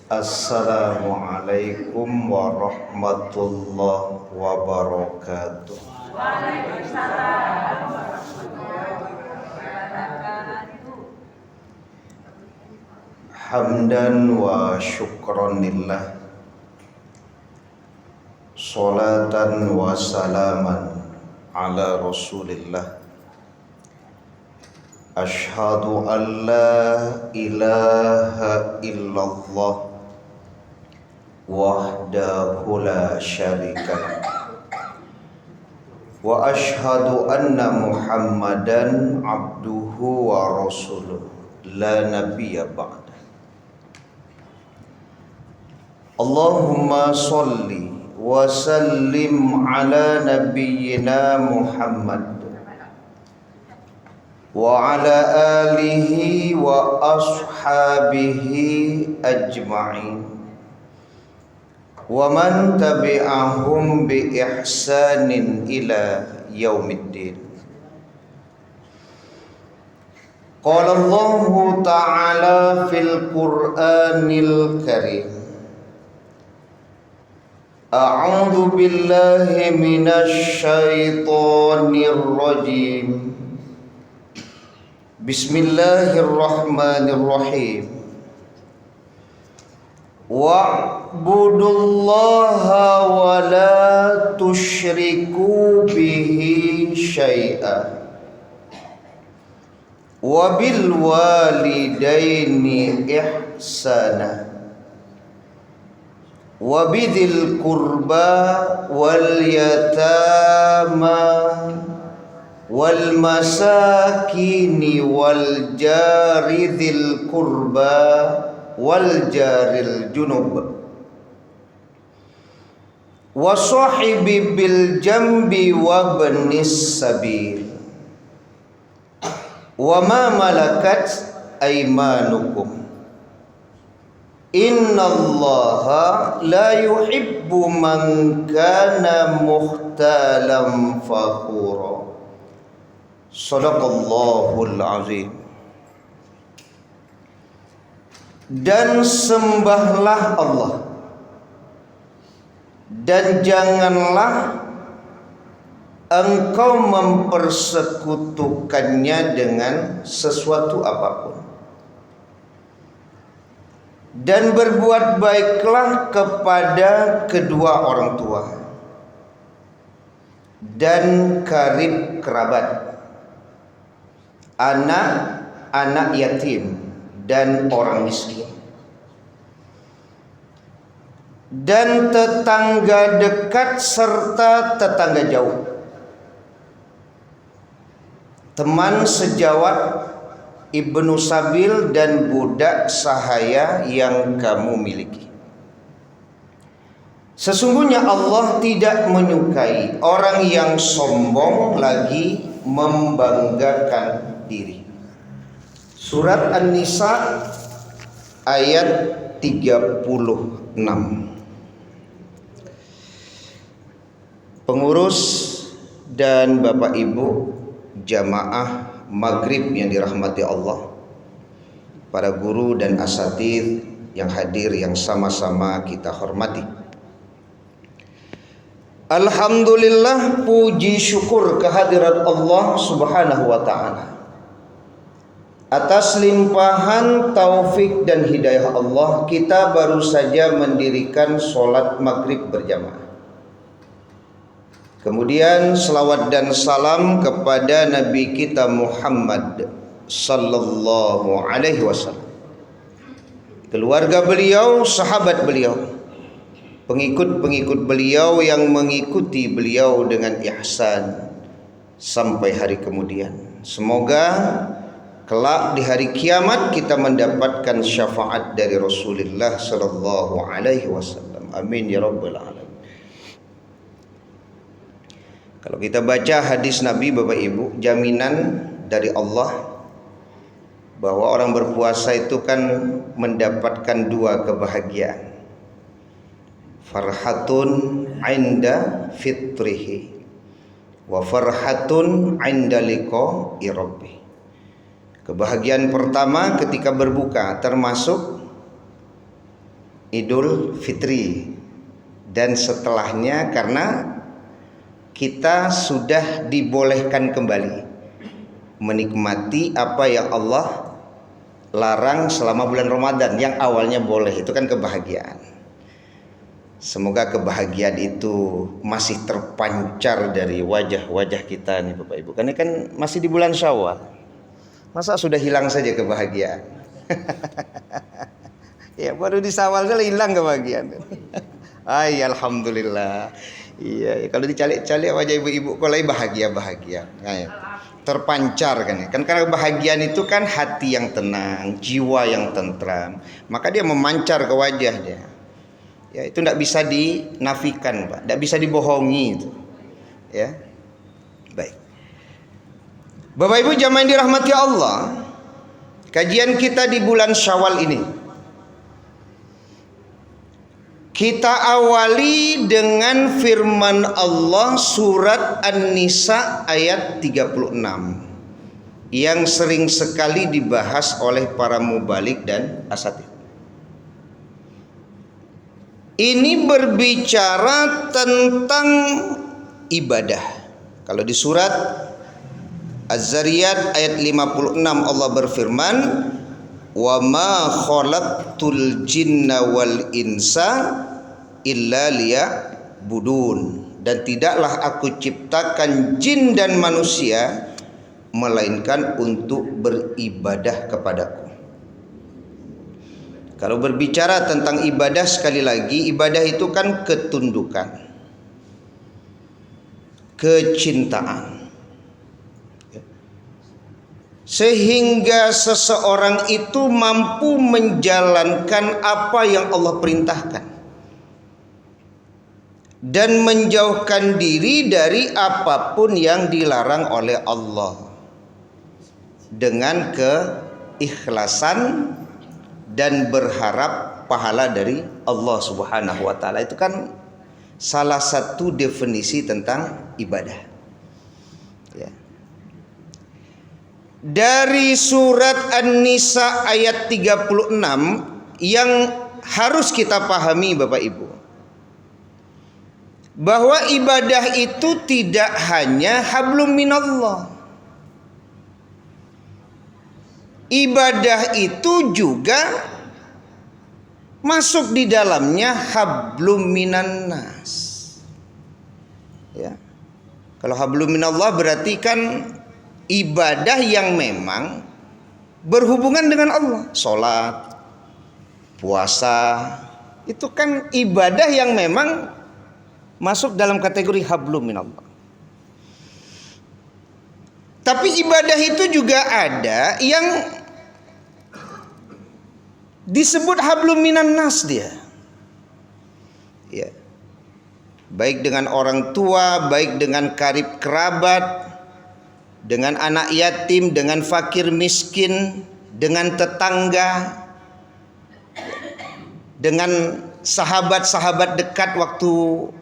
Assalamualaikum warahmatullahi wabarakatuh. Waalaikumsalam warahmatullahi wabarakatuh. Hamdan wa syukran lillah, salatan wa salaman ala rasulillah. Ashhadu an la ilaha illallah wahdahu la syarikalah, wa ashhadu anna Muhammadan abduhu wa rasuluh la nabiyya ba'da. Allahumma salli wa sallim ala nabiyyina Muhammad wa ala alihi wa ashabihi ajma'in wa man tabi'ahum bi ihsanin ila yaumiddin. Qala Allahu ta'ala fil Qur'anil Karim, a'udzu billahi minasy syaithanir rajim. Bismillahirrahmanirrahim. Wa'budullaha wa la tusyriku bihi syai'a wa bil walidaini ihsana wa bidhil qurba wal yatama wal masakini wal jari dzil qurba wal jaril junub wa sahibi bil jambi wa ibnis sabil wa ma malakat aymanukum innallaha la yuhibbu man kana mukhtalan fakhura. Shadaqallahul azim. Dan sembahlah Allah, dan janganlah engkau mempersekutukannya dengan sesuatu apapun, dan berbuat baiklah kepada kedua orang tua dan karib kerabat, anak yatim dan orang miskin, dan tetangga dekat serta tetangga jauh, teman sejawat, ibnu sabil dan budak sahaya yang kamu miliki. Sesungguhnya Allah tidak menyukai orang yang sombong lagi membanggakan diri. Surat An-Nisa ayat 36. Pengurus dan Bapak Ibu jamaah maghrib yang dirahmati Allah, para guru dan asatidz yang hadir yang sama-sama kita hormati. Alhamdulillah, puji syukur kehadirat Allah Subhanahu wa ta'ala atas limpahan taufik dan hidayah Allah. Kita baru saja mendirikan sholat maghrib berjamaah. Kemudian selawat dan salam kepada Nabi kita Muhammad sallallahu alaihi wasallam, keluarga beliau, sahabat beliau, pengikut-pengikut beliau yang mengikuti beliau dengan ihsan sampai hari kemudian. Semoga kelak di hari kiamat kita mendapatkan syafaat dari Rasulullah sallallahu alaihi wasallam. Amin ya rabbal alamin. Kalau kita baca hadis Nabi, Bapak Ibu, jaminan dari Allah bahwa orang berpuasa itu kan mendapatkan dua kebahagiaan. Farhatun 'inda fitrihi wa farhatun 'inda liqa'i rabbih. Kebahagiaan pertama ketika berbuka, termasuk Idul Fitri dan setelahnya, karena kita sudah dibolehkan kembali menikmati apa yang Allah larang selama bulan Ramadan. Yang awalnya boleh, itu kan kebahagiaan. Semoga kebahagiaan itu masih terpancar dari wajah-wajah kita nih Bapak Ibu. Karena kan masih di bulan Syawal. Masa sudah hilang saja kebahagiaan? Ya baru di Syawal saja hilang kebahagiaan. Ay, alhamdulillah. Iya, kalau dicalik-calik wajah ibu-ibu kalau bahagia-bahagia. Nah, terpancar kan ya. Kan karena kebahagiaan itu kan hati yang tenang, jiwa yang tentram. Maka dia memancar ke wajah dia. Ya, itu tidak bisa dinafikan, Pak. Tidak bisa dibohongi itu. Ya. Baik. Bapak Ibu jamaah yang dirahmati Allah, kajian kita di bulan Syawal ini kita awali dengan firman Allah surat An-Nisa ayat 36 yang sering sekali dibahas oleh para mubalik dan asatidz. Ini berbicara tentang ibadah. Kalau di surat Az-Zariyat ayat 56 Allah berfirman, "Wa ma khalaqtul jinna wal insa illa liya'budun." Dan tidaklah aku ciptakan jin dan manusia melainkan untuk beribadah kepadaku. Kalau berbicara tentang ibadah, sekali lagi ibadah itu kan ketundukan, kecintaan, sehingga seseorang itu mampu menjalankan apa yang Allah perintahkan dan menjauhkan diri dari apapun yang dilarang oleh Allah dengan keikhlasan dan berharap pahala dari Allah Subhanahu wa taala. Itu kan salah satu definisi tentang ibadah. Ya. Dari surat An-Nisa ayat 36 yang harus kita pahami Bapak Ibu, bahwa ibadah itu tidak hanya hablum minallah. Ibadah itu juga masuk di dalamnya hablum minan nas. Ya. Kalau hablum minallah berarti kan ibadah yang memang berhubungan dengan Allah. Salat, puasa, itu kan ibadah yang memang masuk dalam kategori hablum minallah. Tapi ibadah itu juga ada yang disebut hablum minan nas dia. Ya. Baik dengan orang tua, baik dengan karib kerabat, dengan anak yatim, dengan fakir miskin, dengan tetangga, dengan sahabat-sahabat dekat waktu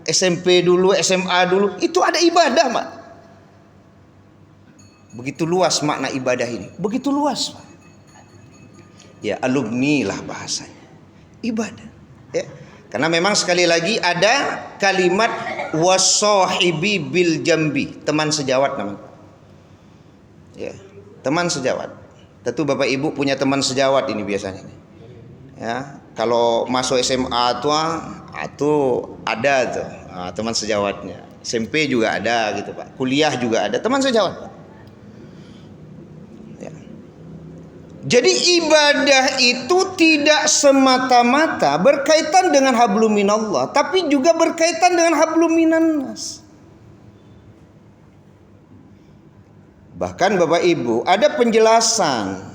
SMP dulu, SMA dulu, itu ada ibadah, Mak. Begitu luas makna ibadah ini, begitu luas, Pak. Ya, alumni lah bahasanya, ibadah. Ya. Karena memang sekali lagi ada kalimat wasohibi bil jambi, teman sejawat namanya. Ya, teman sejawat. Tentu Bapak Ibu punya teman sejawat ini biasanya. Ya, kalau masuk SMA tuh ada tuh teman sejawatnya. SMP juga ada gitu Pak. Kuliah juga ada teman sejawat. Ya. Jadi ibadah itu tidak semata-mata berkaitan dengan hablum minallah, tapi juga berkaitan dengan hablum minan nas. Bahkan Bapak Ibu ada penjelasan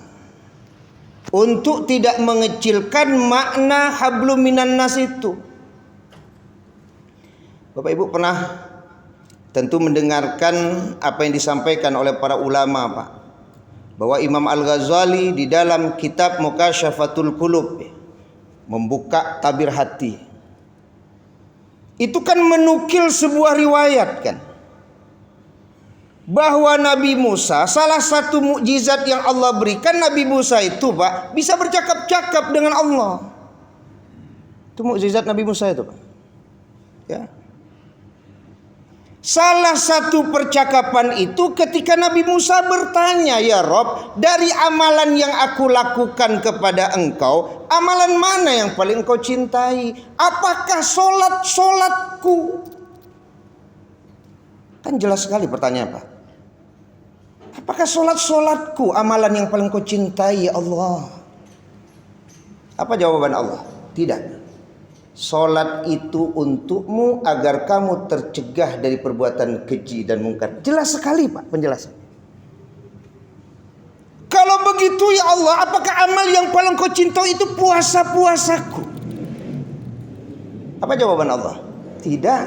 untuk tidak mengecilkan makna hablum minan nas itu. Bapak Ibu pernah tentu mendengarkan apa yang disampaikan oleh para ulama, Pak, bahwa Imam Al-Ghazali di dalam kitab Mukasyafatul Qulub, membuka tabir hati, itu kan menukil sebuah riwayat kan, bahwa Nabi Musa, salah satu mukjizat yang Allah berikan, Nabi Musa itu Pak bisa bercakap-cakap dengan Allah. Itu mukjizat Nabi Musa itu, Pak. Ya. Salah satu percakapan itu ketika Nabi Musa bertanya, "Ya Rob, dari amalan yang aku lakukan kepada engkau, amalan mana yang paling engkau cintai? Apakah solatku?" Kan jelas sekali pertanyaan, Pak. Apakah solatku amalan yang paling kau cintai, ya Allah? Apa jawaban Allah? Tidak. Solat itu untukmu agar kamu tercegah dari perbuatan keji dan mungkar. Jelas sekali, Pak, penjelasan. Kalau begitu, ya Allah, apakah amal yang paling kau cintai itu puasaku? Apa jawaban Allah? Tidak.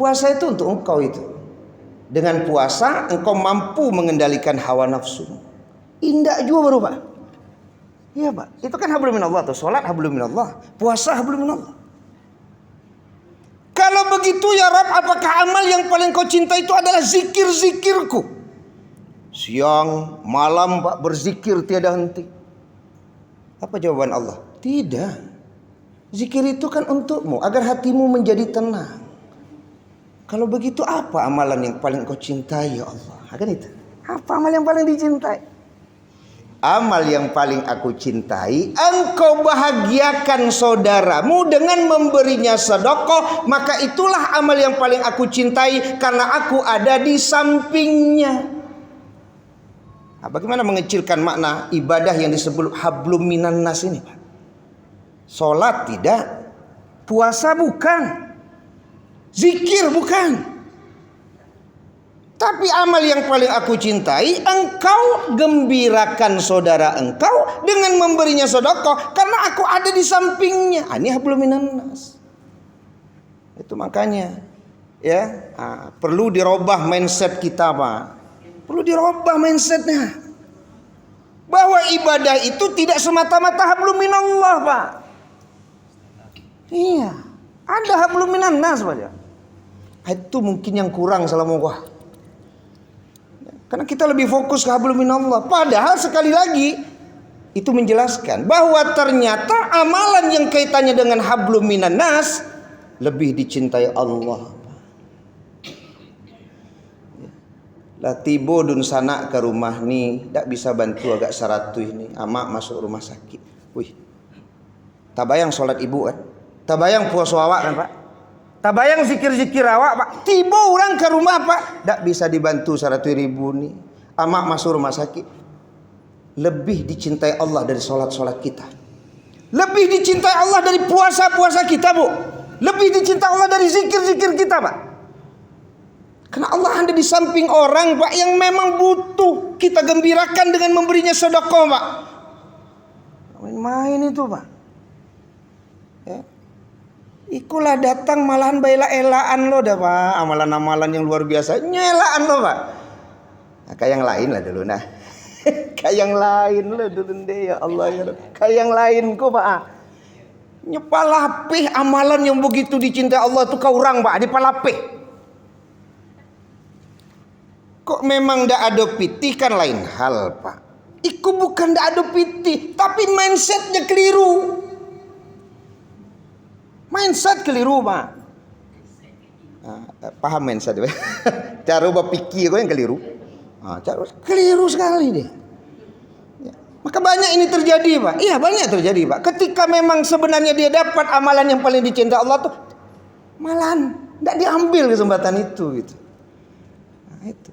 Puasa itu untuk engkau itu. Dengan puasa engkau mampu mengendalikan hawa nafsu. Indah juga baru, Pak. Iya, Pak. Itu kan hablum minallah tuh. Salat hablum minallah, puasa hablum minallah. Kalau begitu, ya Rabb, apakah amal yang paling kau cinta itu adalah zikir-zikirku? Siang, malam, Pak, berzikir tiada henti. Apa jawaban Allah? Tidak. Zikir itu kan untukmu agar hatimu menjadi tenang. Kalau begitu, apa amalan yang paling kau cintai, ya Allah? Kan itu. Apa amal yang paling dicintai? Amal yang paling aku cintai, engkau bahagiakan saudaramu dengan memberinya sedekah, maka itulah amal yang paling aku cintai karena aku ada di sampingnya. Bagaimana mengecilkan makna ibadah yang disebut hablum minan nas ini, Pak? Salat tidak, puasa bukan, zikir bukan. Tapi amal yang paling aku cintai, engkau gembirakan saudara engkau dengan memberinya sedekah karena aku ada di sampingnya. Ini hablum minan nas. Itu makanya ya, perlu dirubah mindset kita, Pak. Perlu dirubah mindsetnya. Bahwa ibadah itu tidak semata-mata hablum minallah, Pak. Iya, ada hablum minan nas, Pak. Itu mungkin yang kurang selama gua. Karena kita lebih fokus ke hablum minallah. Padahal sekali lagi itu menjelaskan bahwa ternyata amalan yang kaitannya dengan hablum minan nas lebih dicintai Allah. Lah tibo dun sana ke rumah nih, tak bisa bantu agak saratuh ini. Amak masuk rumah sakit. Wih. Tabayang sholat ibu kan? Tabayang puasa awak kan, Pak? Tabayang zikir-zikir awak, Pak. Tiba orang ke rumah, Pak, tak bisa dibantu 100.000 nih. Amak masuk rumah sakit. Lebih dicintai Allah dari solat-solat kita. Lebih dicintai Allah dari puasa-puasa kita, Bu. Lebih dicintai Allah dari zikir-zikir kita, Pak. Karena Allah ada di samping orang, Pak, yang memang butuh kita gembirakan dengan memberinya sedekah, Pak. Main-main itu, Pak. Ya. Ikulah datang malahan bela-elaan lo dah, Pak. Amalan-amalan yang luar biasa nyelaan lo, Pak. Nah, kayak yang lain lah dulu nah. Kayak yang lain lo dulu deh, ya Allah ya. Kayak yang lain kok, Pak. Nyepalapih amalan yang begitu dicintai Allah tuh kau orang, Pak, dipalapih. Kok memang ndak ada piti kan lain hal, Pak. Iku bukan ndak ada piti, tapi mindsetnya keliru. Mindset keliru, Pak. Paham mindset? Cara berpikir kau yang keliru. Cara keliru sekali dia. Ya. Maka banyak ini terjadi, Pak. Iya, banyak terjadi, Pak. Ketika memang sebenarnya dia dapat amalan yang paling dicintai Allah tuh, malahan tidak diambil kesempatan itu, gitu.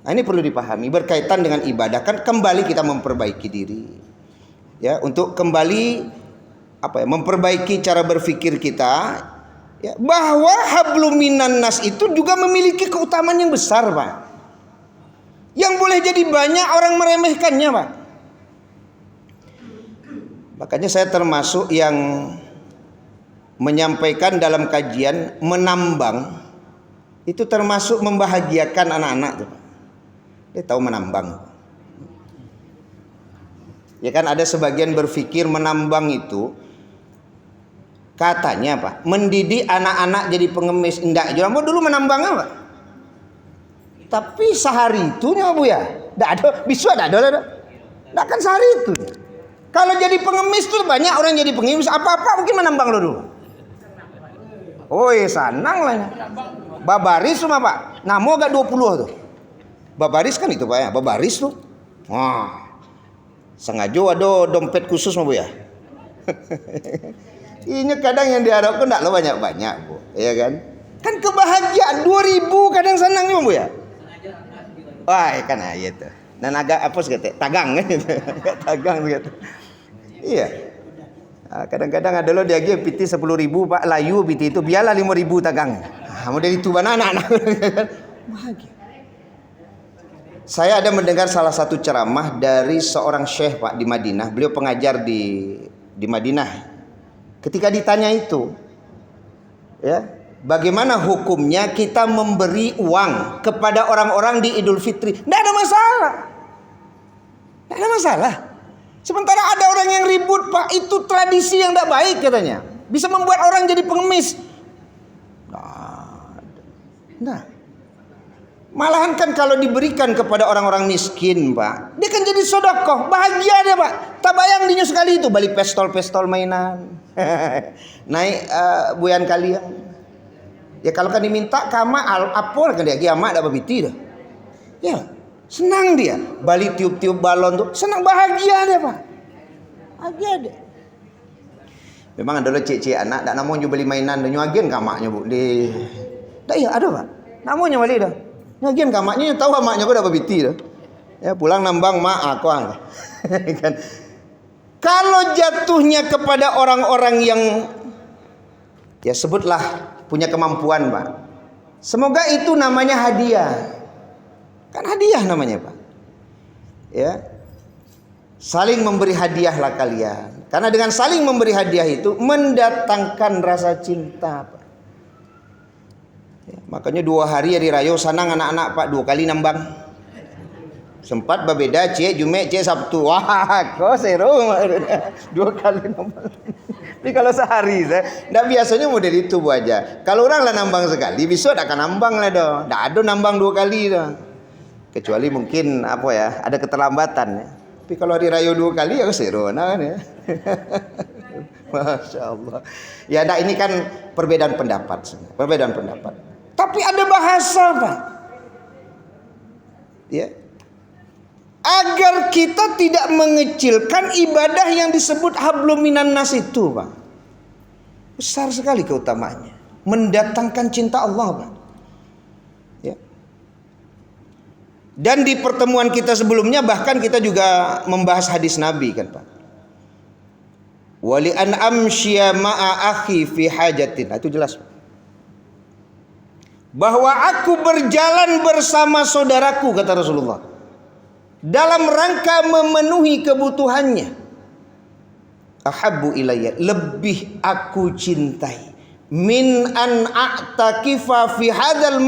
Ini perlu dipahami berkaitan dengan ibadah. Kan kembali kita memperbaiki diri, ya, untuk kembali memperbaiki cara berpikir kita, ya, bahwa hablum minan nas itu juga memiliki keutamaan yang besar, Pak. Yang boleh jadi banyak orang meremehkannya, Pak. Makanya saya termasuk yang menyampaikan dalam kajian menambang itu termasuk membahagiakan anak-anak tuh, Pak. Dia tahu menambang. Ya kan ada sebagian berpikir menambang itu katanya, Pak, mendidik anak-anak jadi pengemis. Enggak, mau dulu menambang apa? Tapi sehari itunya, Bu, ya. Enggak ada, bisa enggak ada. Enggak kan sehari itu. Kalau jadi pengemis tuh banyak orang jadi pengemis, apa-apa mungkin menambang lo dulu. Oi, sanang lah. Babaris mah Pak. Namo agak 20 tuh. Babaris kan itu Pak ya. Babaris tuh. Wah. Sengaja ada dompet khusus mah Bu ya. Ini kadang yang diharapkan enggak lo banyak-banyak Bu. Iya kan? Kan kebahagiaan 2000 kadang senangnya Bu ya. Wah, kan ayat tuh. Dan agak apa sih kata? Tagang gitu. Tagang gitu. Iya. Kadang-kadang ada lo dia piti 10.000 Pak, layu piti itu biarlah 5.000 tagang. Model itu anak-anak. Bahagia. Saya ada mendengar salah satu ceramah dari seorang syekh Pak di Madinah. Beliau pengajar di Madinah. Ketika ditanya itu, ya, bagaimana hukumnya kita memberi uang kepada orang-orang di Idul Fitri? Tidak ada masalah. Tidak ada masalah. Sementara ada orang yang ribut Pak, itu tradisi yang tidak baik katanya. Bisa membuat orang jadi pengemis. Nah, malahan kan kalau diberikan kepada orang-orang miskin Pak, dia kan jadi sedekah, bahagia dia Pak. Tak bayang dinya sekali itu balik pestol-pestol mainan. Naik buyan kalian. Ya kalau kan diminta kama apol kan dia kiamat dapat biti dah. Ya, senang dia. Balik tiup-tiup balon tuh, senang bahagia dia Pak. Bahagia dia. Memang ada cek-cek anak dak namanya beli mainan dan nyuagen kamaknya Bu. Dah ya ada Pak. Namanya balik dah. Nyuagen kamaknya tahu kamaknya gua dapat biti dah. Ya pulang nambang mak aku kan. Kalau jatuhnya kepada orang-orang yang ya sebutlah punya kemampuan Pak, semoga itu namanya hadiah. Kan hadiah namanya Pak. Ya. Saling memberi hadiahlah kalian. Karena dengan saling memberi hadiah itu mendatangkan rasa cinta Pak. Ya, makanya 2 hari raya sanang anak-anak Pak 2 kali nambang. Sempat berbeda cek Jumat cek Sabtu. Wah, kok seru 2 kali nambang. Tapi kalau sehari saya enggak biasanya model itu Bu aja. Kalau orang lah nambang sekali, besok akan nambang lah dah. Enggak ada nambang 2 kali dah. Kecuali mungkin apa ya, ada keterlambatan ya. Tapi kalau hari raya 2 kali ya seru kan ya. Masya Allah. Ya nah ini kan perbedaan pendapat. Perbedaan pendapat. Tapi ada bahasa Pak. Ya. Agar kita tidak mengecilkan ibadah yang disebut hablum minan nas itu Pak. Besar sekali keutamaannya. Mendatangkan cinta Allah Pak. Ya. Dan di pertemuan kita sebelumnya bahkan kita juga membahas hadis Nabi kan Pak. Wali an amsya ma'a akhi fi hajatin. Itu jelas Pak. Bahwa aku berjalan bersama saudaraku kata Rasulullah. Dalam rangka memenuhi kebutuhannya. Ahabbu ilayya, lebih aku cintai min an a'takifa fi hadzal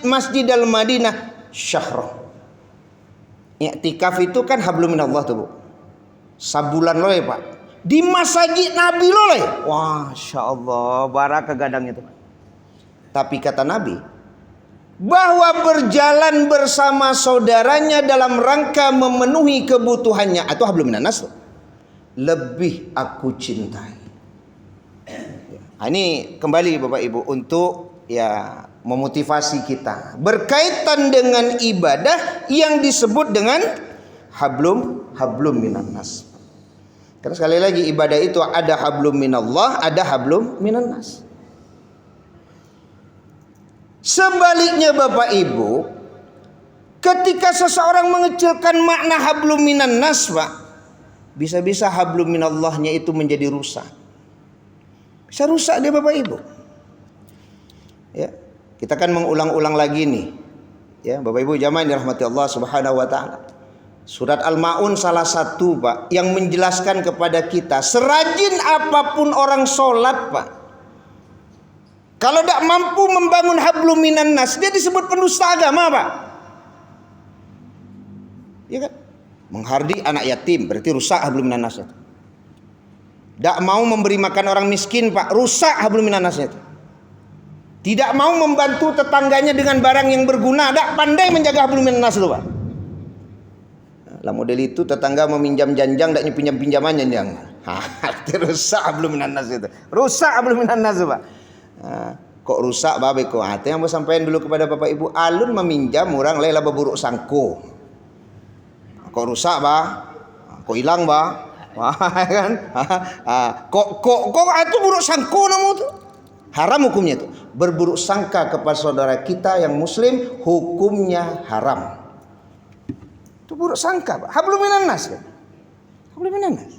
masjidal Madinah syahrah. I'tikaf itu kan hablum minallah tuh Bu. Sabulan loh ya Pak. Di masjid Nabi loh ya. Wah, insyaallah baraka gadang itu. Tapi kata Nabi bahwa berjalan bersama saudaranya dalam rangka memenuhi kebutuhannya atau hablum minan nas lebih aku cintai. Nah, ini kembali Bapak Ibu untuk ya memotivasi kita berkaitan dengan ibadah yang disebut dengan hablum minan nas. Karena sekali lagi ibadah itu ada hablum minallah, ada hablum minan nas. Sebaliknya Bapak Ibu, ketika seseorang mengecilkan makna hablum minan nas Pak, bisa-bisa hablum minallahnya itu menjadi rusak. Bisa rusak dia Bapak Ibu. Ya, kita kan mengulang-ulang lagi nih. Ya, Bapak Ibu jamaah yang dirahmati Allah Subhanahu wa taala. Surat Al-Maun salah satu Pak yang menjelaskan kepada kita serajin apapun orang sholat Pak, kalau tidak mampu membangun hablum minan nas, dia disebut pendusta agama Pak. Ya kan? Menghardik anak yatim berarti rusak hablum minan nas itu. Tidak mau memberi makan orang miskin Pak, rusak hablum minan nas itu. Tidak mau membantu tetangganya dengan barang yang berguna, tidak pandai menjaga hablum minan nas itu Pak. Lah model itu tetangga meminjam janjang tidak nyepinjam pinjamannya jangan. Rusak hablum minan nas itu. Rusak hablum minan nas Pak. Kok rusak babe ko? Itu yang mau sampaikan dulu kepada Bapak Ibu. Alun meminjam orang lain lah buruk sangko. Kok rusak ba? Kok hilang ba? Wah, kan? Kok itu buruk sangko namu tuh. Haram hukumnya itu. Berburuk sangka kepada saudara kita yang muslim hukumnya haram. Itu buruk sangka, Pak. Hablum minan nas. Hablum minan nas.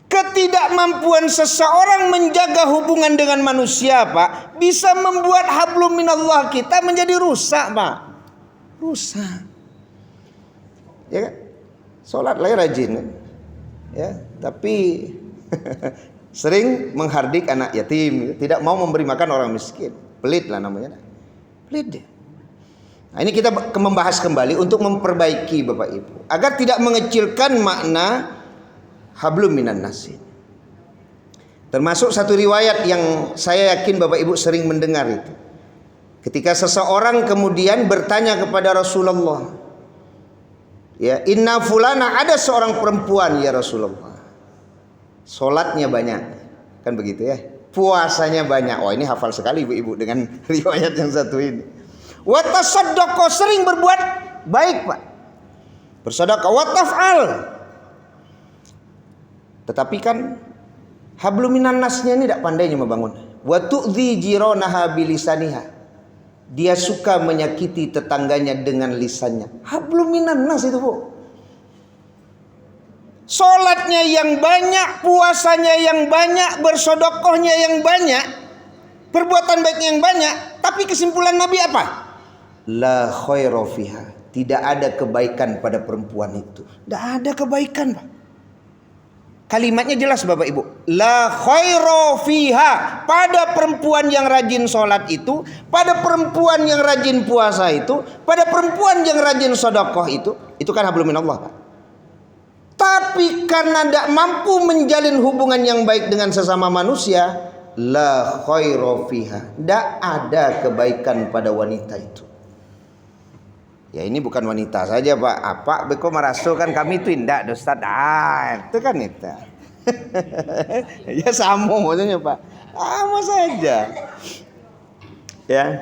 Ketidakmampuan seseorang menjaga hubungan dengan manusia, Pak, bisa membuat hablum minallah kita menjadi rusak, Pak. Rusak. Ya kan? Salat lah rajin. Ya, tapi sering menghardik anak yatim, tidak mau memberi makan orang miskin. Pelit lah namanya. Pelit dia. Nah, ini kita membahas kembali untuk memperbaiki Bapak Ibu agar tidak mengecilkan makna hablum minan nas. Termasuk satu riwayat yang saya yakin Bapak Ibu sering mendengar itu. Ketika seseorang kemudian bertanya kepada Rasulullah, ya, inna fulana, ada seorang perempuan ya Rasulullah. Salatnya banyak. Kan begitu ya. Puasanya banyak. Oh, ini hafal sekali Ibu-ibu dengan riwayat yang satu ini. Wa tasaddaqa, sering berbuat baik, Pak. Bersedekah, wa taf'al. Tetapi kan hablum minan nasnya ini tidak pandainya membangun. Wa tu'dhi jiranaha bilisaniha. Dia suka menyakiti tetangganya dengan lisannya. Hablum minan nas itu, Bu. Salatnya yang banyak, puasanya yang banyak, bersedekahnya yang banyak, perbuatan baiknya yang banyak, tapi kesimpulan Nabi apa? La khaira fiha. Tidak ada kebaikan pada perempuan itu. Tidak ada kebaikan, Pak. Kalimatnya jelas Bapak Ibu. La khaira fiha. Pada perempuan yang rajin sholat itu, pada perempuan yang rajin puasa itu, pada perempuan yang rajin sedekah itu kan hablum minallah, Pak. Tapi karena tidak mampu menjalin hubungan yang baik dengan sesama manusia, la khaira fiha. Tidak ada kebaikan pada wanita itu. Ya, ini bukan wanita saja, Pak. Apa beko merasa kan kami itu indah, Ustaz. Itu kan itu. Ya sama maksudnya, Pak. Sama saja. Ya.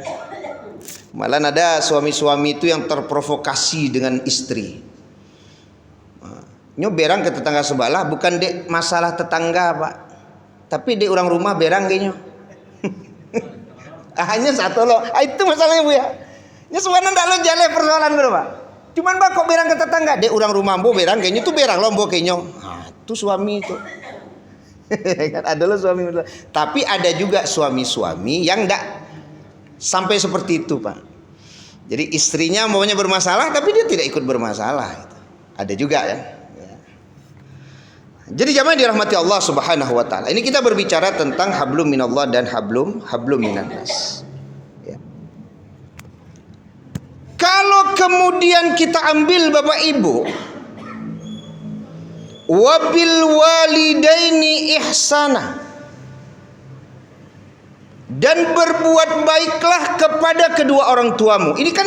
Malah ada suami-suami itu yang terprovokasi dengan istri. Nyo berang ke tetangga sebelah, bukan dek masalah tetangga, Pak. Tapi dek orang rumah berang kayaknya. Hanya satu loh. Itu masalahnya, Bu ya. Ya sebenarnya ndak lo jale persoalan bro, Pak. Cuman Pak kok berang ke tetangga, dek orang rumah mbo berang kayaknya tuh berang lombo kayaknya. Nah, itu suami itu. Kan ada lo suami. Tapi ada juga suami-suami yang ndak sampai seperti itu, Pak. Jadi istrinya maunya bermasalah tapi dia tidak ikut bermasalah gitu. Ada juga ya. Jadi jamaah dirahmati Allah Subhanahu wa taala. Ini kita berbicara tentang hablum minallah dan hablum minan nas. Kalau kemudian kita ambil Bapak Ibu, wabil walidaini ihsana, dan berbuat baiklah kepada kedua orang tuamu. Ini kan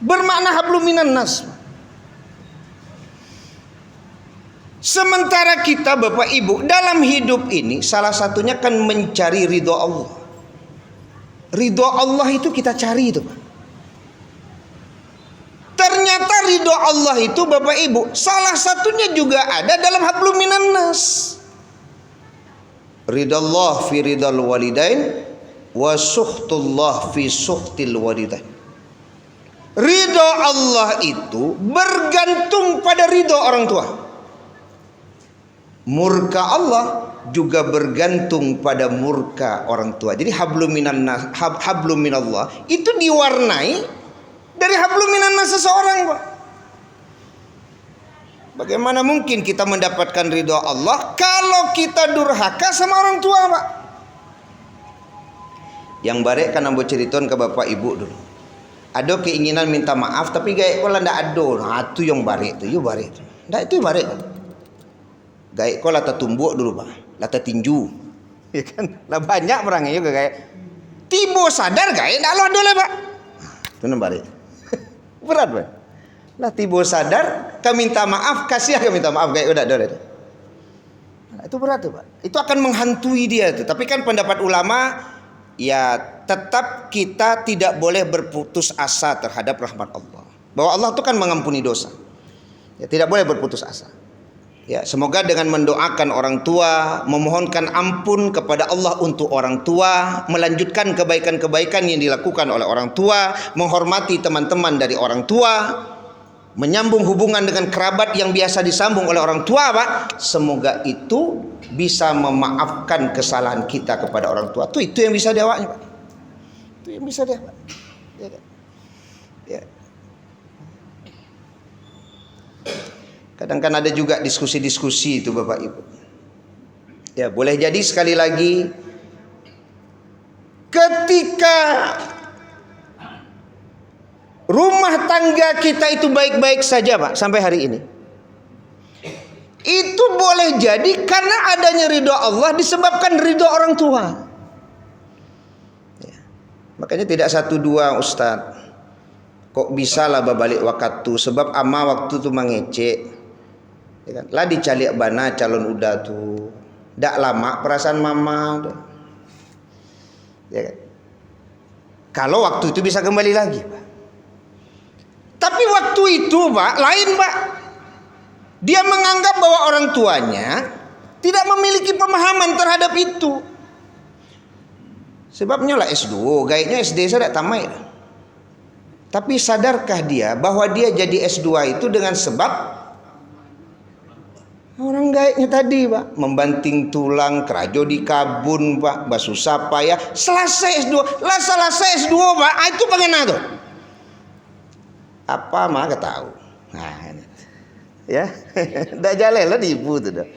bermakna hablum minan nas. Sementara kita Bapak Ibu dalam hidup ini salah satunya kan mencari ridho Allah. Ridho Allah itu kita cari itu, Pak. Ternyata ridho Allah itu Bapak Ibu salah satunya juga ada dalam hablum minan nas. Ridallah fi ridal walidain wa suhtullah fi suhtil walidain. Ridho Allah itu bergantung pada ridho orang tua. Murka Allah juga bergantung pada murka orang tua. Jadi hablum minallah itu diwarnai dari hablum minan nas seseorang, Pak. Bagaimana mungkin kita mendapatkan ridho Allah kalau kita durhaka sama orang tua, Pak? Yang barek kan ambo ceriton ke Bapak Ibu dulu. Ada keinginan minta maaf tapi gaek kola ndak ado. Nah, itu yang barek itu, yo barek itu. Ndak itu barek. Gaek kola lata tumbuk dulu, Pak. Lata tinju. Ya kan? Lah banyak orangnya juga gaek. Tibo sadar gaek ndak lo ado lah, Pak. Itu barek. Berat, Pak. Lah tibo sadar, kami minta maaf, kasih kami minta maaf kayak udah. Nah, itu berat tuh, Pak. Itu akan menghantui dia tuh. Tapi kan pendapat ulama ya tetap kita tidak boleh berputus asa terhadap rahmat Allah. Bahwa Allah itu kan mengampuni dosa. Ya, tidak boleh berputus asa. Ya, semoga dengan mendoakan orang tua, memohonkan ampun kepada Allah untuk orang tua, melanjutkan kebaikan-kebaikan yang dilakukan oleh orang tua, menghormati teman-teman dari orang tua, menyambung hubungan dengan kerabat yang biasa disambung oleh orang tua, Pak. Semoga itu bisa memaafkan kesalahan kita kepada orang tua. Itu yang bisa jawabnya, Pak. Itu yang bisa dia, Pak. Ya, ya. Kadang kan ada juga diskusi-diskusi itu Bapak Ibu. Ya, boleh jadi sekali lagi ketika rumah tangga kita itu baik-baik saja Pak sampai hari ini, itu boleh jadi karena adanya ridho Allah disebabkan ridho orang tua. Ya. Makanya tidak satu dua Ustadz, kok bisa lah babalik waktu sebab ama waktu tu mengecek. Ya kan? Lah dicalik bana calon udah tuh, dak lama perasaan mama. Ya kan? Kalau waktu itu bisa kembali lagi, Pak. Tapi waktu itu, Pak, lain, Pak. Dia menganggap bahwa orang tuanya tidak memiliki pemahaman terhadap itu. Sebabnya lah S2, gaitnya SD saya tidak tamat. Tapi sadarkah dia bahwa dia jadi S2 itu dengan sebab orang gaitnya tadi, Pak, membanting tulang, kerajo di kabun, Pak, basusah payah, selesai S2, lah selesai S2, Pak, itu bagaimana tuh? Apa mah ketahu, nah, ya, dah jalan lah diibu tuh, dah,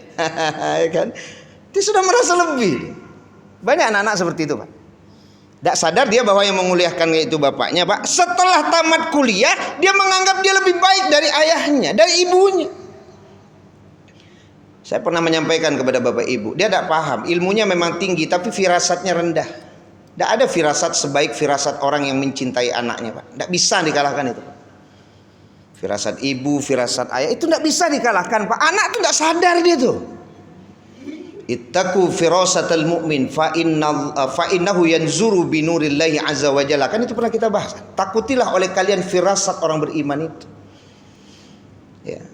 kan? Dia sudah merasa lebih, banyak anak-anak seperti itu, Pak. Tak sadar dia bahwa yang menguliahkan itu bapaknya, Pak. Setelah tamat kuliah, dia menganggap dia lebih baik dari ayahnya, dari ibunya. Saya pernah menyampaikan kepada bapak ibu, dia tidak paham, ilmunya memang tinggi tapi firasatnya rendah. Tidak ada firasat sebaik firasat orang yang mencintai anaknya, Pak. Tidak bisa dikalahkan itu, Pak. Firasat ibu, firasat ayah itu tidak bisa dikalahkan, Pak. Anak itu tidak sadar dia tuh. Ittaqu firasatal mu'min fa innahu yanzuru bi nurillahi azza wa jalla. Kan itu pernah kita bahas. Takutilah oleh kalian firasat orang beriman itu. Ya.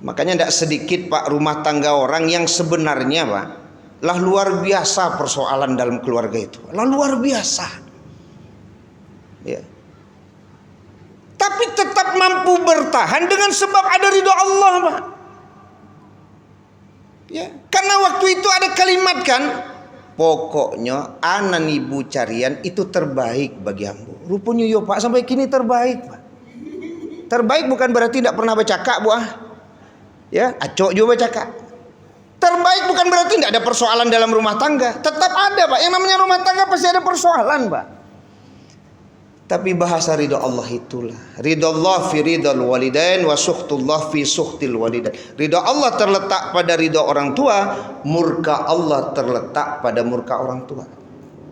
Makanya tidak sedikit Pak rumah tangga orang yang sebenarnya Pak lah luar biasa persoalan dalam keluarga itu, lah luar biasa, ya. Tapi tetap mampu bertahan dengan sebab ada ridho Allah Pak, ya. Karena waktu itu ada kalimat kan, pokoknya anan ibu carian itu terbaik bagi ambo. Rupanya yo Pak sampai kini terbaik Pak. Terbaik bukan berarti tidak pernah bercakap Bu. Ya, acok juga cakap. Terbaik bukan berarti tidak ada persoalan dalam rumah tangga. Tetap ada, Pak. Yang namanya rumah tangga pasti ada persoalan, Pak. Tapi bahasa ridho Allah itulah. Ridho Allah fi ridhal walidain wa sukhtullah fi sukhtil walidain. Ridho Allah terletak pada ridho orang tua, murka Allah terletak pada murka orang tua.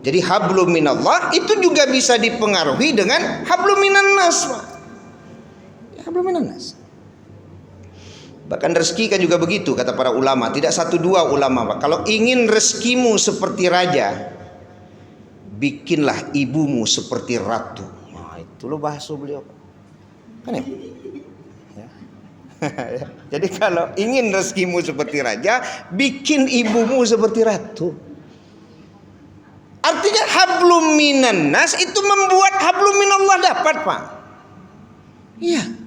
Jadi hablum minallah itu juga bisa dipengaruhi dengan hablum minan nas, Pak. Ya, hablum minan nas. Bahkan rezeki kan juga begitu kata para ulama. Tidak satu dua ulama, Pak. Kalau ingin rezekimu seperti raja, bikinlah ibumu seperti ratu. Nah, itu loh bahasa beliau, Pak. Kan ya? Ya. Jadi kalau ingin rezekimu seperti raja, bikin ibumu seperti ratu. Artinya hablum minan nas itu membuat hablum minallah dapat, Pak. Iya.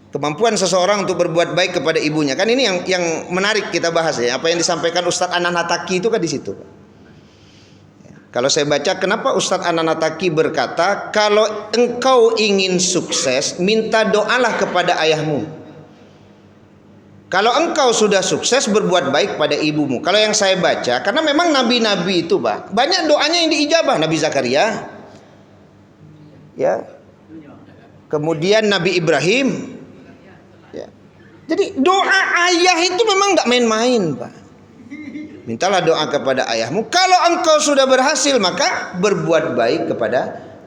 Kemampuan seseorang untuk berbuat baik kepada ibunya. Kan ini yang menarik kita bahas ya. Apa yang disampaikan Ustadz Anan Hataki itu kan di situ. Ya. Kalau saya baca kenapa Ustadz Anan Hataki berkata, kalau engkau ingin sukses, minta doalah kepada ayahmu. Kalau engkau sudah sukses, berbuat baik pada ibumu. Kalau yang saya baca, karena memang nabi-nabi itu Pak, banyak doanya yang diijabah. Nabi Zakaria, ya. Kemudian Nabi Ibrahim. Jadi doa ayah itu memang tidak main-main, Pak. Mintalah doa kepada ayahmu. Kalau engkau sudah berhasil, maka berbuat baik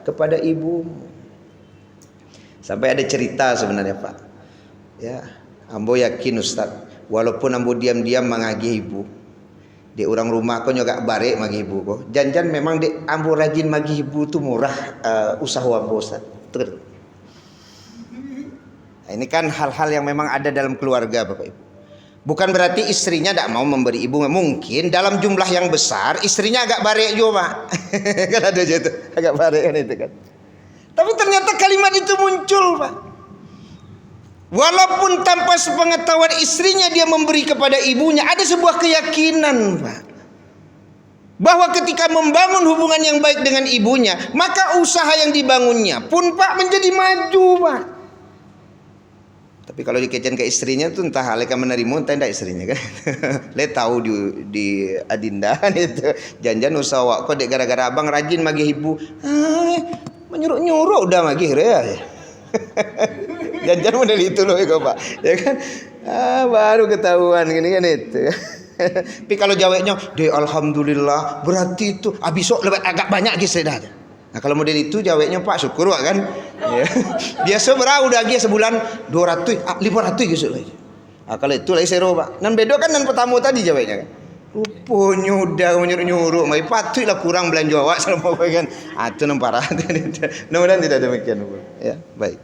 kepada ibumu. Sampai ada cerita sebenarnya, Pak. Ya, ambo yakin Ustaz, walaupun ambo diam-diam mengagih ibu, Di orang rumah kau juga barek magi ibu kau. Janjan memang di ambo rajin magi ibu tu murah usaha ambo Ustaz. Ini kan hal-hal yang memang ada dalam keluarga Bapak Ibu. Bukan berarti istrinya tidak mau memberi ibu. Mungkin dalam jumlah yang besar istrinya agak barek juga Pak. Kan ada aja itu agak barek kan itu kan. Tapi ternyata kalimat itu muncul Pak. Walaupun tanpa sepengetahuan istrinya dia memberi kepada ibunya, ada sebuah keyakinan Pak, bahwa ketika membangun hubungan yang baik dengan ibunya, maka usaha yang dibangunnya pun Pak menjadi maju Pak. Tapi kalau dikejen ke istrinya tuh entah halika menerima entah tidak istrinya kan. Le tahu di Adinda kan itu. Jangan usaha kok dek gara-gara abang rajin magi ibu. Menyuruh-nyuruh udah magi ya. Jangan model itu loh ya Pak. Ya kan? Baru ketahuan gini kan itu. Tapi kalau jawabnya, "De alhamdulillah," berarti itu besok lebih agak banyak gitu dah. Nah, kalau model itu jawabnya Pak syukur Pak kan. Ya. Biasa berapa udah lagi sebulan 200, 500 gitu lagi. Nah, kalau itu lagi zero Pak. Nan bedo kan nan pertama tadi jawabnya kan. Rupanya udah nyuruh-nyuruh, mai patutlah kurang belanja awak selama kan. Itu nan parah. Mudah-mudahan tidak demikian. Ya, baik.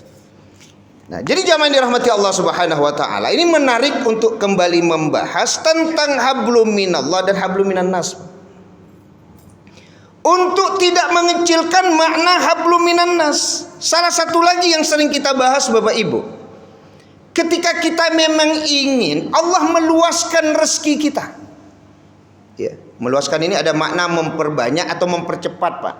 Nah, jadi jamaah yang dirahmati Allah Subhanahu wa taala, ini menarik untuk kembali membahas tentang hablum minallah dan hablum minan nas. Untuk tidak mengecilkan makna hablum minan nas. Salah satu lagi yang sering kita bahas Bapak Ibu, ketika kita memang ingin Allah meluaskan rezeki kita. Ya, meluaskan ini ada makna memperbanyak atau mempercepat Pak.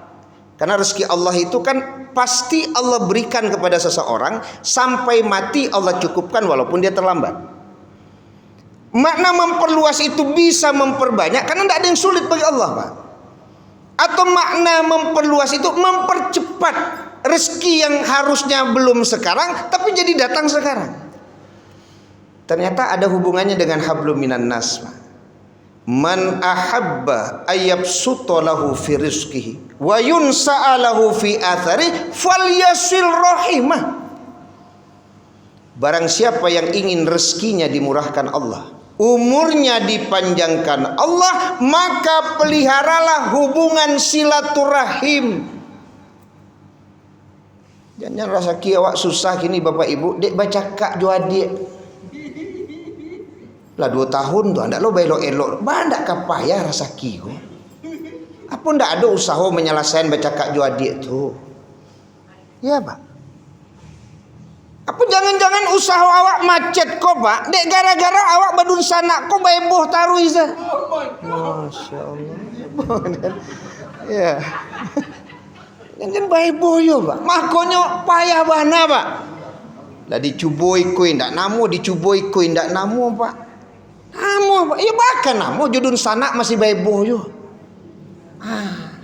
Karena rezeki Allah itu kan pasti Allah berikan kepada seseorang sampai mati Allah cukupkan walaupun dia terlambat. Makna memperluas itu bisa memperbanyak karena tidak ada yang sulit bagi Allah Pak. Atau makna memperluas itu mempercepat rezeki yang harusnya belum sekarang tapi jadi datang sekarang. Ternyata ada hubungannya dengan hablum minan nas Pak. Man ahabba ayyabsuta lahu fi rizqihi wa yunsa'a lahu fi athari falyasil rahimah. Barang siapa yang ingin rezekinya dimurahkan Allah, umurnya dipanjangkan Allah, maka peliharalah hubungan silaturahim. Jangan rasa awak susah gini Bapak Ibu, dek baca kak jua dia. Lah 2 tahun tu ndak lo belok elok, bandak kapaya rasa kio. Apa ndak ada usaha menyelesaikan baca kak jua dia tu. Ya Pak. Apa jangan-jangan usaha awak macet kok Pak? Dek gara-gara awak badun sanak kok bayboh taruh isa. Masya Allah. Ya. Jangan bayboh yo Pak. Makonyo payah bana Pak. Lah dicuboi kuy ndak namo, dicuboi kuy ndak namo Pak. Namo Pak. Ya bahkan namo judun sanak masih bayboh yo.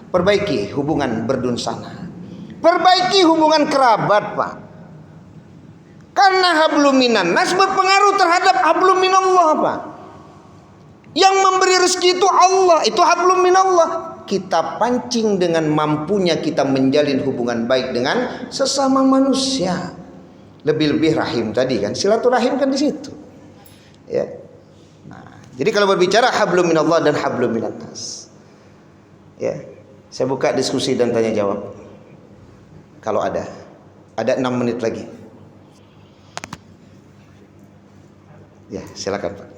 Perbaiki hubungan berdun sana. Perbaiki hubungan kerabat Pak. Karena hablum minan nas berpengaruh terhadap hablum minallah Pak. Yang memberi rezeki itu Allah, itu hablum minallah. Kita pancing dengan mampunya kita menjalin hubungan baik dengan sesama manusia. Lebih-lebih rahim tadi kan, silaturahim kan di situ. Ya. Nah, jadi kalau berbicara hablum minallah dan hablum minan nas. Ya. Saya buka diskusi dan tanya jawab. Kalau ada 6 menit lagi. Ya, silakan Pak.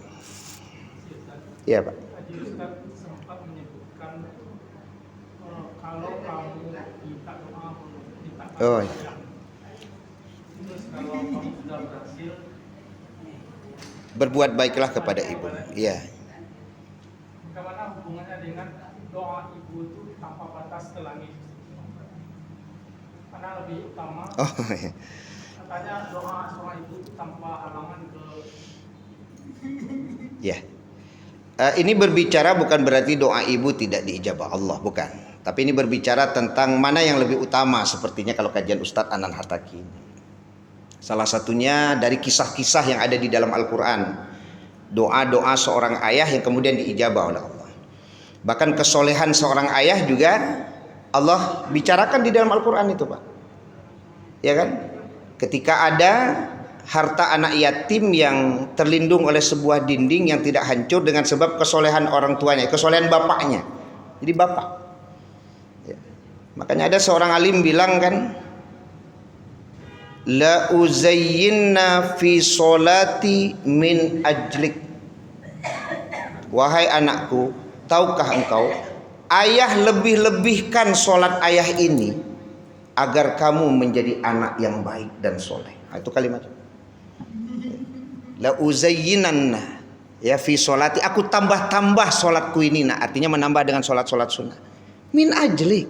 Iya Pak. Tadi Ustaz sempat menyebutkan kalau kamu minta doa minta Oh iya. terus kalau kamu sudah berhasil Berbuat baiklah kepada ibu. Iya. bagaimana hubungannya dengan doa ibu itu tanpa batas ke langit? Karena lebih utama Oh iya. katanya doa ibu itu tanpa halangan ke Ya. Ini berbicara bukan berarti doa ibu tidak diijabah Allah, bukan. Tapi ini berbicara tentang mana yang lebih utama, sepertinya kalau kajian Ustadz Anan Hataki. Salah satunya dari kisah-kisah yang ada di dalam Al-Quran. Doa-doa seorang ayah yang kemudian diijabah oleh Allah. Bahkan kesolehan seorang ayah juga Allah bicarakan di dalam Al-Quran itu Pak. Ya kan? Ketika ada harta anak yatim yang terlindung oleh sebuah dinding yang tidak hancur dengan sebab kesolehan orang tuanya, kesolehan bapaknya. Jadi bapak. Ya. Makanya ada seorang alim bilang kan, la uzayyinna fi solati min ajlik. Wahai anakku, tahukah engkau, ayah lebih-lebihkan solat ayah ini agar kamu menjadi anak yang baik dan soleh. Itu kalimat. La uzayyinanna ya fi solati, aku tambah-tambah solatku ini. Nah, artinya menambah dengan solat-solat sunnah. Min ajlik,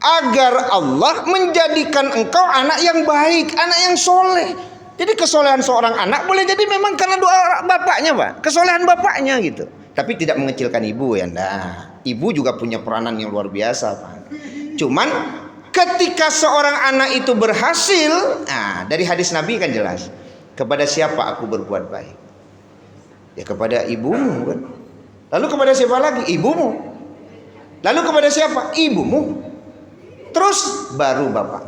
agar Allah menjadikan engkau anak yang baik, anak yang soleh. Jadi kesolehan seorang anak boleh jadi memang karena doa bapaknya, Pak. Kesolehan bapaknya gitu. Tapi tidak mengecilkan ibu ya. Nah, ibu juga punya peranan yang luar biasa, Pak. Cuman ketika seorang anak itu berhasil, nah, dari hadis Nabi kan jelas. Kepada siapa aku berbuat baik? Ya kepada ibumu kan. Lalu kepada siapa lagi? Ibumu. Lalu kepada siapa? Ibumu. Terus baru bapak.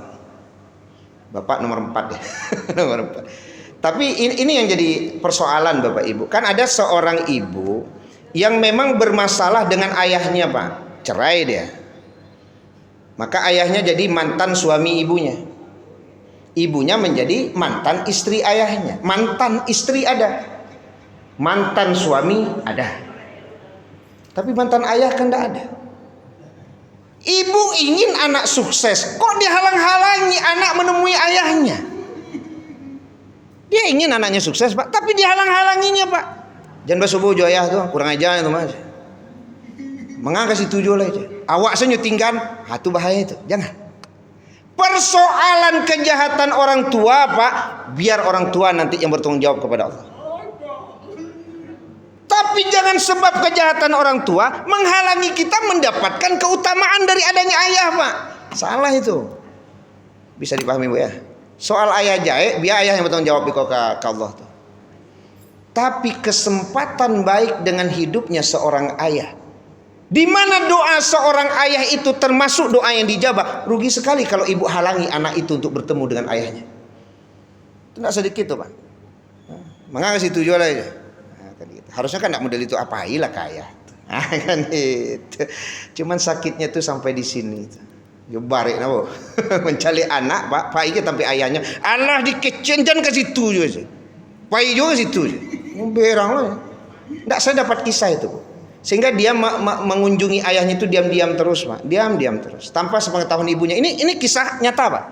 Bapak nomor 4 ya. Nomor 4. Tapi ini yang jadi persoalan Bapak Ibu. Kan ada seorang ibu yang memang bermasalah dengan ayahnya, Pak. Cerai dia. Maka ayahnya jadi mantan suami ibunya. Ibunya menjadi mantan istri ayahnya. Mantan istri ada. Mantan suami ada. Tapi mantan ayah kan tidak ada. Ibu ingin anak sukses, kok dihalang-halangi anak menemui ayahnya? Dia ingin anaknya sukses, Pak, tapi dihalang-halanginya, Pak. Jangan basuh bojo ayah tuh, kurang ajar itu, Mas. Mengangkat situ jual aja. Awak senyutingkan, itu bahaya itu. Jangan. Persoalan kejahatan orang tua, Pak, biar orang tua nanti yang bertanggung jawab kepada Allah. Tapi jangan sebab kejahatan orang tua menghalangi kita mendapatkan keutamaan dari adanya ayah, Pak. Salah itu. Bisa dipahami, Bu ya. Soal ayah jahe, biar ayah yang bertanggung jawab ke Allah tuh. Tapi kesempatan baik dengan hidupnya seorang ayah, di mana doa seorang ayah itu termasuk doa yang dijabah. Rugi sekali kalau ibu halangi anak itu untuk bertemu dengan ayahnya. Itu tidak sedikit tuh, Pak. Mengapa situ jual aja? Harusnya kan tidak model itu, apailah kaya. Kan itu. Cuman sakitnya tuh sampai di sini. Barik nabo. Mencari anak, Pak. Pak iki sampai ayahnya. Allah dikecenjan ke situ juga. Pak juga ke situ. Berang loh. Tidak, saya dapat kisah itu, Bu. Sehingga dia mengunjungi ayahnya itu diam-diam terus, Pak. Diam-diam terus. Tanpa sepengetahuan ibunya. Ini kisah nyata, Pak.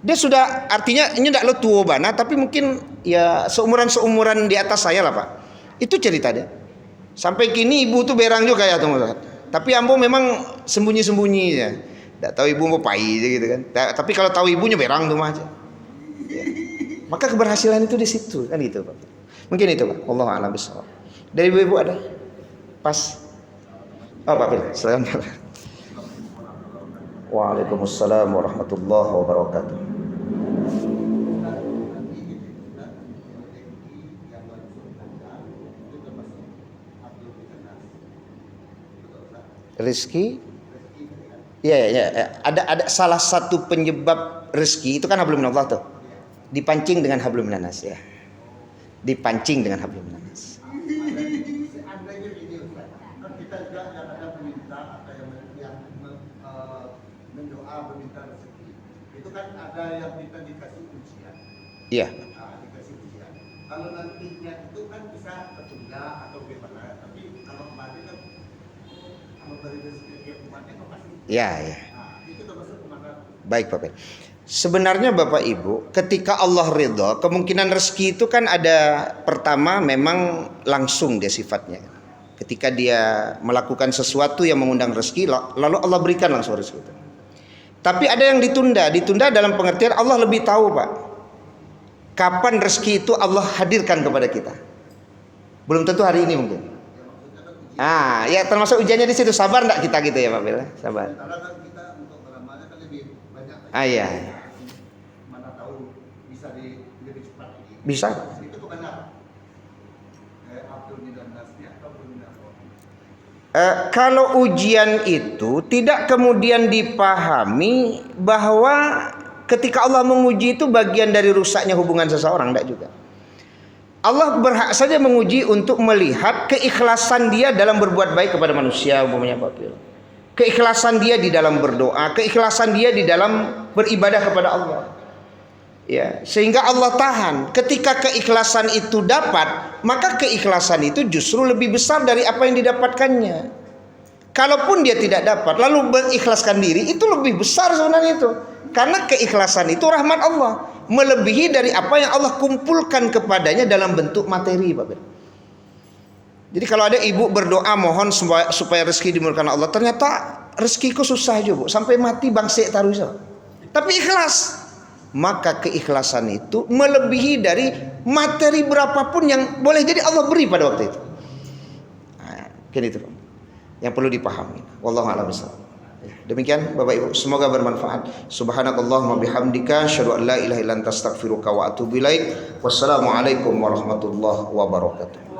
Dia sudah, artinya ini tidak lo tua bana, tapi mungkin ya seumuran di atas saya lah, Pak. Itu cerita dia. Sampai kini ibu tuh berang juga ya teman-teman. Tapi ambo memang sembunyi-sembunyi ya. Tidak tahu ibu mau pai gitu kan. Tapi kalau tahu ibunya berang tuh aja. Ya. Maka keberhasilan itu di situ kan gitu, Pak. Mungkin itu, Pak. Wallahu a'lam bishawab. Dari ibu ada? Pas. Oh, Pak Bil, silakan, Pak. Waalaikumsalam warahmatullahi wabarakatuh. Rezeki, ya. Ada salah satu penyebab rezeki itu kan hablum minallah tuh. Dipancing dengan hablum minanas ya. Dipancing dengan hablum minanas. Seandainya ini kan kita juga kadang meminta atau yang mendoa meminta rezeki. Itu kan ada yang kita dikasih ujian. Iya. Dikasih ujian. Kalau nantinya itu kan bisa tertunda atau bagaimana. Tapi kalau kemarin kan memberi rezeki dia umatnya kan pasti. Ya. Itu termasuk kemana? Baik, Pak Bil. Sebenarnya Bapak Ibu, ketika Allah ridha, kemungkinan rezeki itu kan ada, pertama memang langsung dia sifatnya. Ketika dia melakukan sesuatu yang mengundang rezeki, lalu Allah berikan langsung rezeki itu. Tapi ada yang ditunda dalam pengertian Allah lebih tahu, Pak. Kapan rezeki itu Allah hadirkan kepada kita. Belum tentu hari ini mungkin. Ya termasuk ujiannya di situ. Sabar enggak kita gitu ya, Pak Bil? Sabar. Karena kan kita untuk beramalnya kan lebih banyak. Iya. Mana tahu bisa lebih cepat lagi. Bisa. Itu bukan apa? Abdul Minan Nasri atau Minan Kalau ujian itu tidak kemudian dipahami bahwa ketika Allah menguji itu bagian dari rusaknya hubungan seseorang? Tidak juga. Allah berhak saja menguji untuk melihat keikhlasan dia dalam berbuat baik kepada manusia, umpamanya Bapak. Keikhlasan dia di dalam berdoa, keikhlasan dia di dalam beribadah kepada Allah. Ya, sehingga Allah tahan. Ketika keikhlasan itu dapat, maka keikhlasan itu justru lebih besar dari apa yang didapatkannya. Kalaupun dia tidak dapat, lalu mengikhlaskan diri, itu lebih besar sebenarnya itu. Karena keikhlasan itu rahmat Allah, melebihi dari apa yang Allah kumpulkan kepadanya dalam bentuk materi, Bapak. Jadi kalau ada ibu berdoa mohon supaya rezeki dimurahkan Allah, ternyata rezekiku susah juga, Bu, sampai mati bangsek taruh so. Tapi ikhlas, maka keikhlasan itu melebihi dari materi berapapun yang boleh jadi Allah beri pada waktu itu. Nah, kan itu yang perlu dipahami. Wallahu a'lam bishawab. Demikian Bapak Ibu, semoga bermanfaat. Subhanakallahumma bihamdika asyhadu an la ilaha illa anta astaghfiruka wa atubu ilaik. Wassalamualaikum warahmatullahi wabarakatuh.